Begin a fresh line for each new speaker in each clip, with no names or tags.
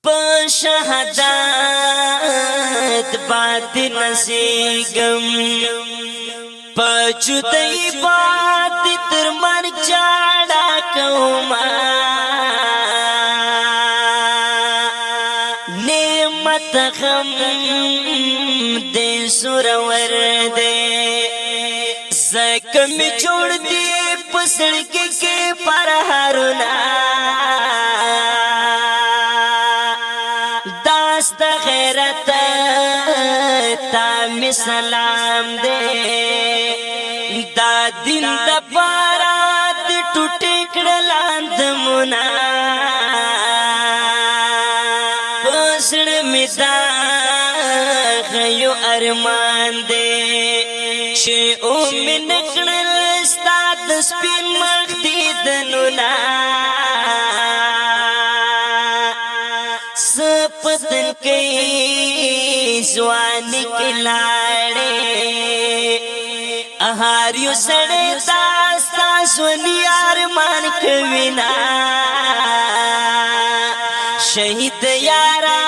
په شهادت باندې نسیګم په جدای باندې تر مرګ جاړه کوما نعمت غم دې سورور دې زکه می جوړ دې پسړګي کې پر هارنا داست غیرت تا می سلام دے دا دین دا پارات ټوټې کړلاند منا پسړ می دا غيو ارمان دے چې او من کړل ستاد سپین مخ دې دنونا سپتن کئی زوانی کی لاڑے اہاریو سڑے داستا سونی آرمان کوینا شہید یارا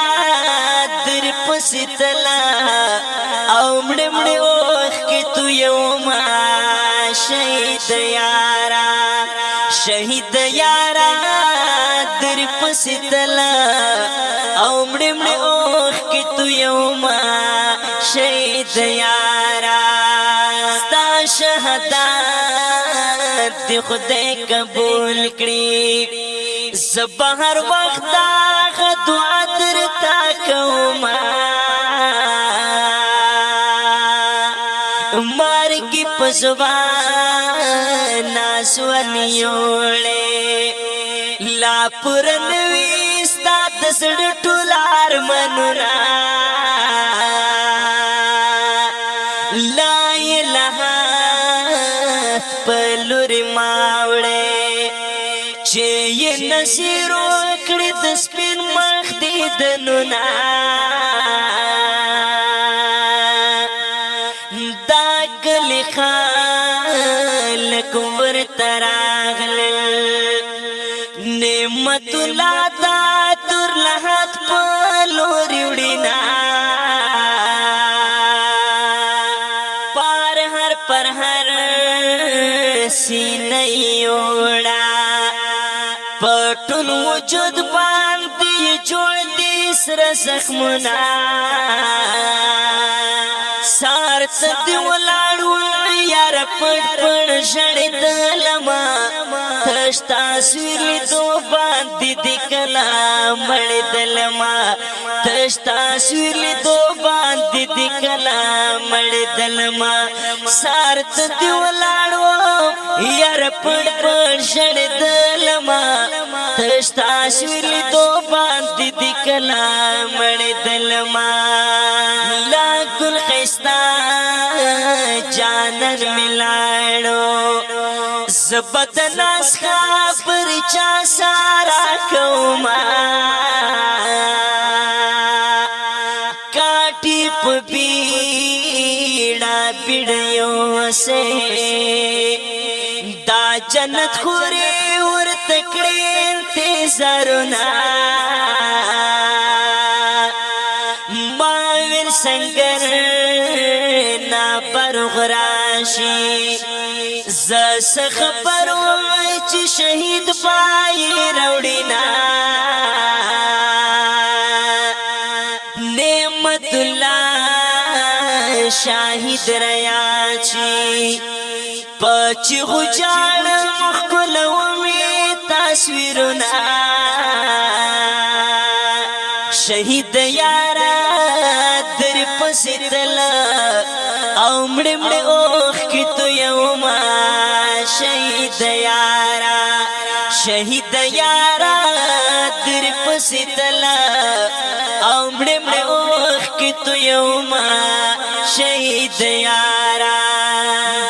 در پسی تلا او مڑے مڑے اوخ کی تو یوما شہید یارا شہید یارا در پسی تلا او مڑے مڑے اوخ کی تو یوما شہید یارا ستا شہادت دی خدای قبول کری زبہر وقت آخ دعا درتا کوما مارگی پزوان ناسوانیوڑے لا پرنوی دسڑ ټولار منورا لا الہ پلور ماوڑے چه یہ نصیرو کڑی دسپین مخ دی دنونا دا گلی خالق ورطراغل نعمت اللہ دا تر لحظ پلوری وڑینا پار ہر پر ہر سینئی اوڑا پٹن وجود باندی جوڑ دی سر زخمنا سارت دی ولاڑو یار پٹ پڑ شڑی دلما تشتا سویری دو باندی دکلا مڑی دلما تشتا سویری دو باندی دکلا مڑی دلما سارت دی ولاڑو یار پٹ پڑ شڑی دلما تشتا سویری دو باندی دکلا مڑی دلما لا گل خیستا جانن ملاڑو زبت ناس خبر چا سارا کوما کاٹی پبیڑا بیڑیو سے دا جنت خوری ور تکڑی انتظارنا ماویر سنگر نا برغراشی زس خبرو چی شہید پائی روڑینا نعمت اللہ شاہد ریاچی پچی غجان مخکلو می تصویرنا شہید یارا در پسی تلا او مڑے مڑے اوخ کی تو یوما شہید یارا شہید یارا در پسی تلا او مڑے مڑے اوخ کی تو یوما شہید یارا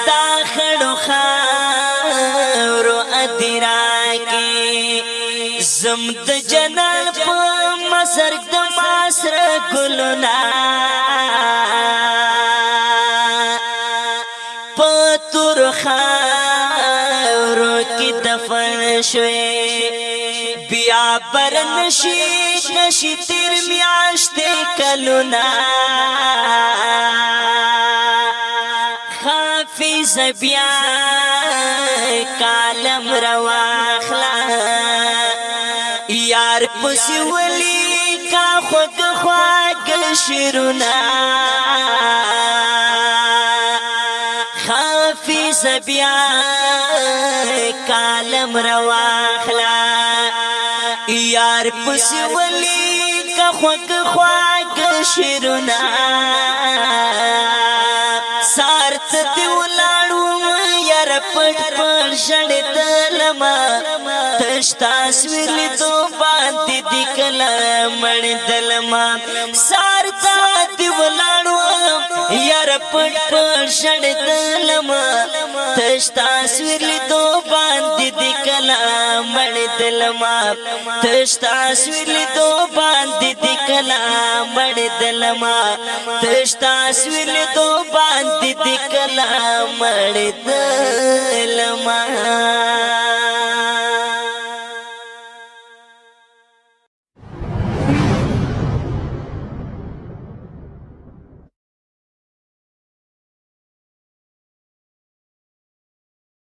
داخڑو خارو ادرا کے زمد جنال پا مسرک دماسر گلنا پتور خارو کی دفن شوے یا برنشی نشی تیر میاشت کلونا حافظ بیا کالم رواخلا یار پسی ولی کا خود خواگ شرونا حافظ بیا کالم رواخلا یار پسی ولی کا خود خواگ شرونا سارت دیولاړو یار پټ پټ شړدلما تشتا تصویر لیدو باندې د کلام دلما سارت دیولاړو یار پټ پټ شړدلما تشتا تصویر لیدو باندې د کلام دلما تشتا تصویر لیدو باندې د کلام دلما تشتا تصویر لیدو باندې د کلام دلما